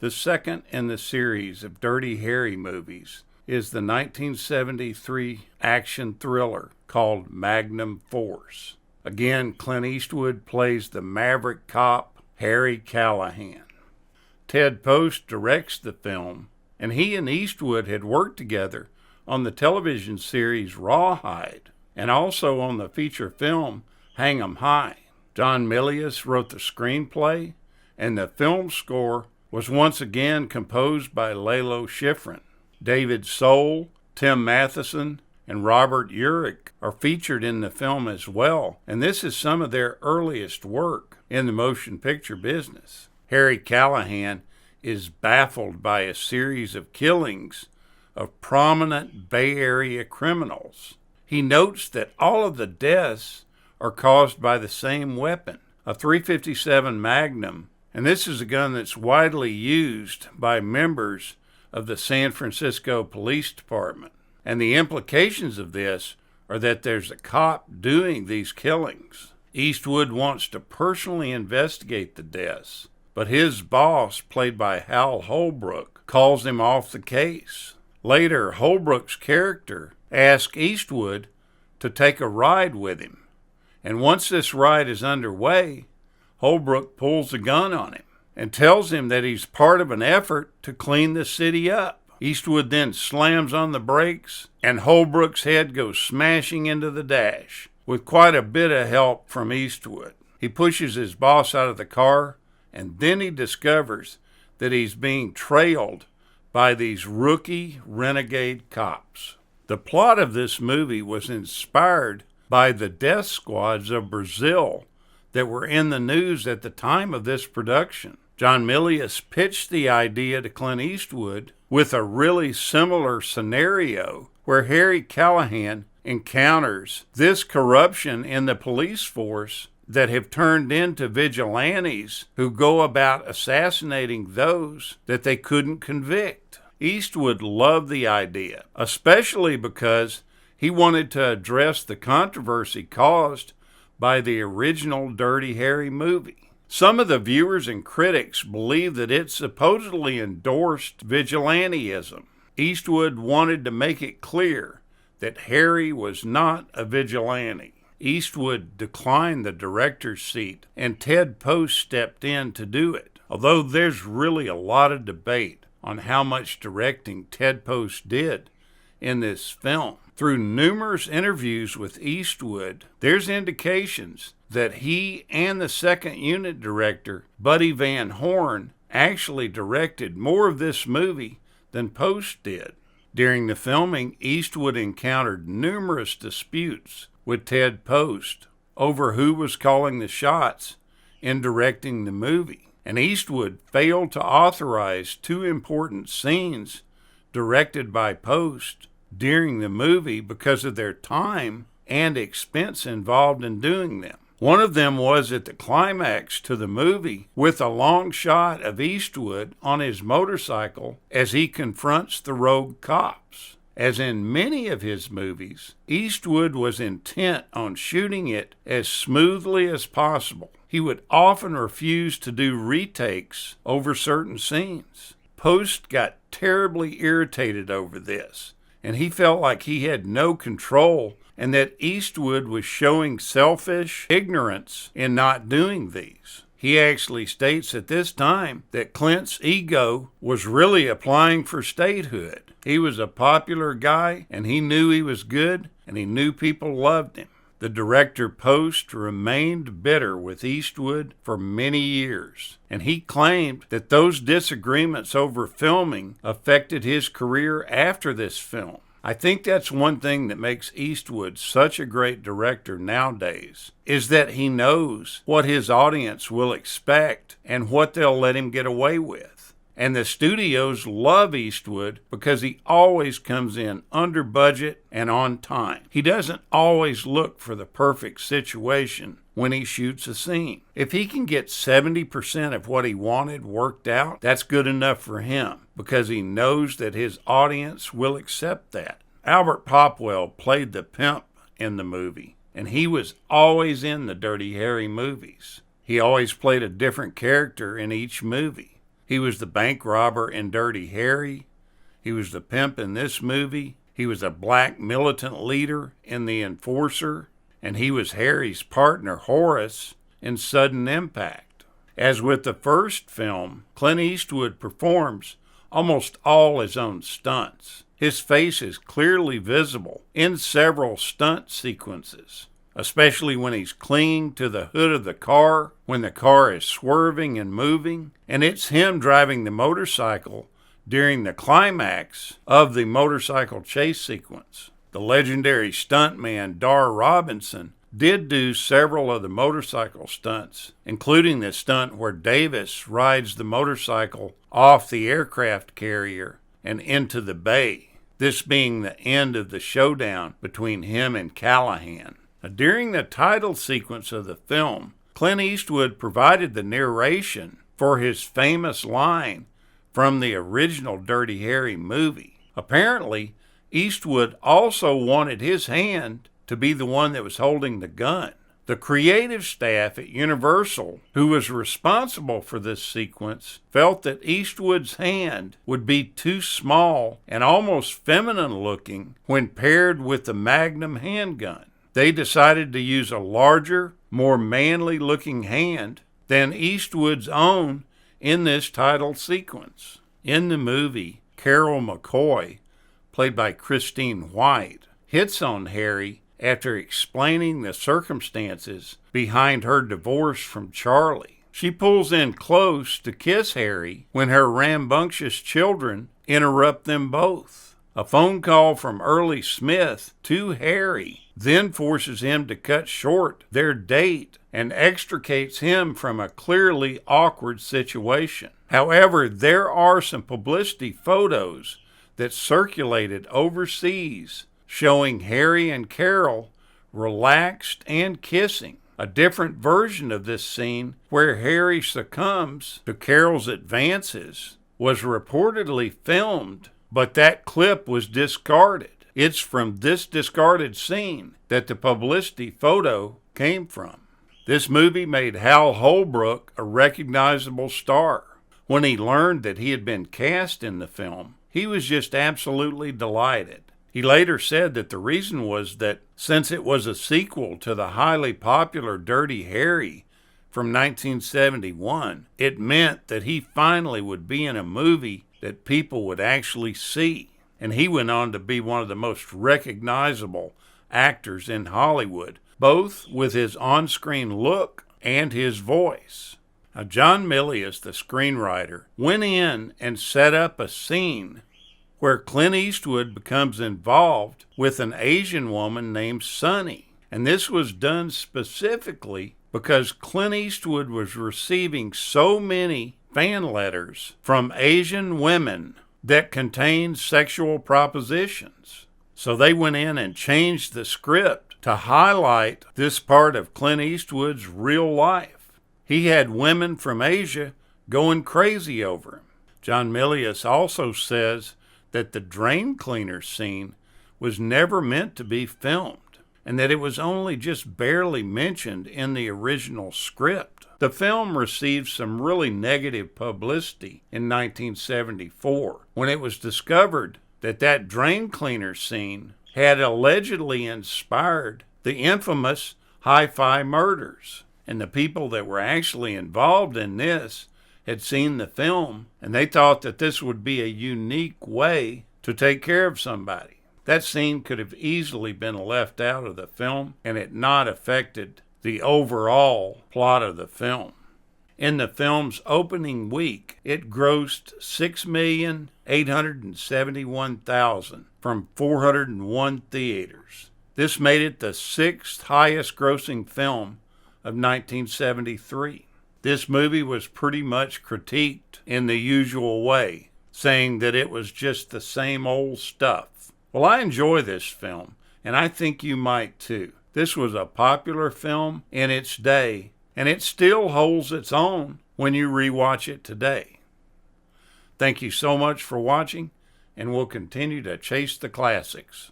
The second in the series of Dirty Harry movies is the 1973 action thriller called Magnum Force. Again, Clint Eastwood plays the maverick cop, Harry Callahan. Ted Post directs the film, and he and Eastwood had worked together on the television series Rawhide, and also on the feature film Hang 'em High. John Milius wrote the screenplay, and the film score was once again composed by Lalo Schifrin. David Soul, Tim Matheson, and Robert Urich are featured in the film as well, and this is some of their earliest work in the motion picture business. Harry Callahan is baffled by a series of killings of prominent Bay Area criminals. He notes that all of the deaths are caused by the same weapon, a .357 Magnum, and this is a gun that's widely used by members of the San Francisco Police Department. And the implications of this are that there's a cop doing these killings. Eastwood wants to personally investigate the deaths, but his boss, played by Hal Holbrook, calls him off the case. Later, Holbrook's character asks Eastwood to take a ride with him, and once this ride is underway, Holbrook pulls a gun on him and tells him that he's part of an effort to clean the city up. Eastwood then slams on the brakes, and Holbrook's head goes smashing into the dash, with quite a bit of help from Eastwood. He pushes his boss out of the car, and then he discovers that he's being trailed by these rookie renegade cops. The plot of this movie was inspired by the death squads of Brazil that were in the news at the time of this production. John Milius pitched the idea to Clint Eastwood with a really similar scenario where Harry Callahan encounters this corruption in the police force that have turned into vigilantes who go about assassinating those that they couldn't convict. Eastwood loved the idea, especially because he wanted to address the controversy caused by the original Dirty Harry movie. Some of the viewers and critics believe that it supposedly endorsed vigilantism. Eastwood wanted to make it clear that Harry was not a vigilante. Eastwood declined the director's seat, and Ted Post stepped in to do it. Although there's really a lot of debate on how much directing Ted Post did in this film. Through numerous interviews with Eastwood, there's indications that he and the second unit director, Buddy Van Horn, actually directed more of this movie than Post did. During the filming, Eastwood encountered numerous disputes with Ted Post over who was calling the shots in directing the movie. And Eastwood failed to authorize two important scenes directed by Post during the movie because of their time and expense involved in doing them. One of them was at the climax to the movie with a long shot of Eastwood on his motorcycle as he confronts the rogue cops. As in many of his movies, Eastwood was intent on shooting it as smoothly as possible. He would often refuse to do retakes over certain scenes. Post got terribly irritated over this, and he felt like he had no control and that Eastwood was showing selfish ignorance in not doing these. He actually states at this time that Clint's ego was really applying for statehood. He was a popular guy, and he knew he was good, and he knew people loved him. The director Post remained bitter with Eastwood for many years, and he claimed that those disagreements over filming affected his career after this film. I think that's one thing that makes Eastwood such a great director nowadays, is that he knows what his audience will expect and what they'll let him get away with. And the studios love Eastwood because he always comes in under budget and on time. He doesn't always look for the perfect situation when he shoots a scene. If he can get 70% of what he wanted worked out, that's good enough for him because he knows that his audience will accept that. Albert Popwell played the pimp in the movie, and he was always in the Dirty Harry movies. He always played a different character in each movie. He was the bank robber in Dirty Harry. He was the pimp in this movie. He was a black militant leader in The Enforcer. And he was Harry's partner, Horace, in Sudden Impact. As with the first film, Clint Eastwood performs almost all his own stunts. His face is clearly visible in several stunt sequences, especially when he's clinging to the hood of the car, when the car is swerving and moving, and it's him driving the motorcycle during the climax of the motorcycle chase sequence. The legendary stuntman Dar Robinson did do several of the motorcycle stunts, including the stunt where Davis rides the motorcycle off the aircraft carrier and into the bay, this being the end of the showdown between him and Callahan. During the title sequence of the film, Clint Eastwood provided the narration for his famous line from the original Dirty Harry movie. Apparently, Eastwood also wanted his hand to be the one that was holding the gun. The creative staff at Universal, who was responsible for this sequence, felt that Eastwood's hand would be too small and almost feminine looking when paired with the Magnum handgun. They decided to use a larger, more manly looking hand than Eastwood's own in this title sequence. In the movie, Carol McCoy, played by Christine White, hits on Harry after explaining the circumstances behind her divorce from Charlie. She pulls in close to kiss Harry when her rambunctious children interrupt them both. A phone call from Early Smith to Harry then forces him to cut short their date and extricates him from a clearly awkward situation. However, there are some publicity photos that circulated overseas showing Harry and Carol relaxed and kissing. A different version of this scene, where Harry succumbs to Carol's advances, was reportedly filmed, but that clip was discarded. It's from this discarded scene that the publicity photo came from. This movie made Hal Holbrook a recognizable star. When he learned that he had been cast in the film, he was just absolutely delighted. He later said that the reason was that since it was a sequel to the highly popular Dirty Harry from 1971, it meant that he finally would be in a movie that people would actually see. And he went on to be one of the most recognizable actors in Hollywood, both with his on-screen look and his voice. Now, John Milius, the screenwriter, went in and set up a scene where Clint Eastwood becomes involved with an Asian woman named Sunny. And this was done specifically because Clint Eastwood was receiving so many fan letters from Asian women that contained sexual propositions. So they went in and changed the script to highlight this part of Clint Eastwood's real life. He had women from Asia going crazy over him. John Milius also says that the drain cleaner scene was never meant to be filmed, and that it was only just barely mentioned in the original script. The film received some really negative publicity in 1974 when it was discovered that that drain cleaner scene had allegedly inspired the infamous Hi-Fi murders. And the people that were actually involved in this had seen the film, and they thought that this would be a unique way to take care of somebody. That scene could have easily been left out of the film, and it not affected the overall plot of the film. In the film's opening week, it grossed $6,871,000 from 401 theaters. This made it the sixth highest grossing film of 1973. This movie was pretty much critiqued in the usual way, saying that it was just the same old stuff. Well, I enjoy this film, and I think you might too. This was a popular film in its day, and it still holds its own when you rewatch it today. Thank you so much for watching, and we'll continue to chase the classics.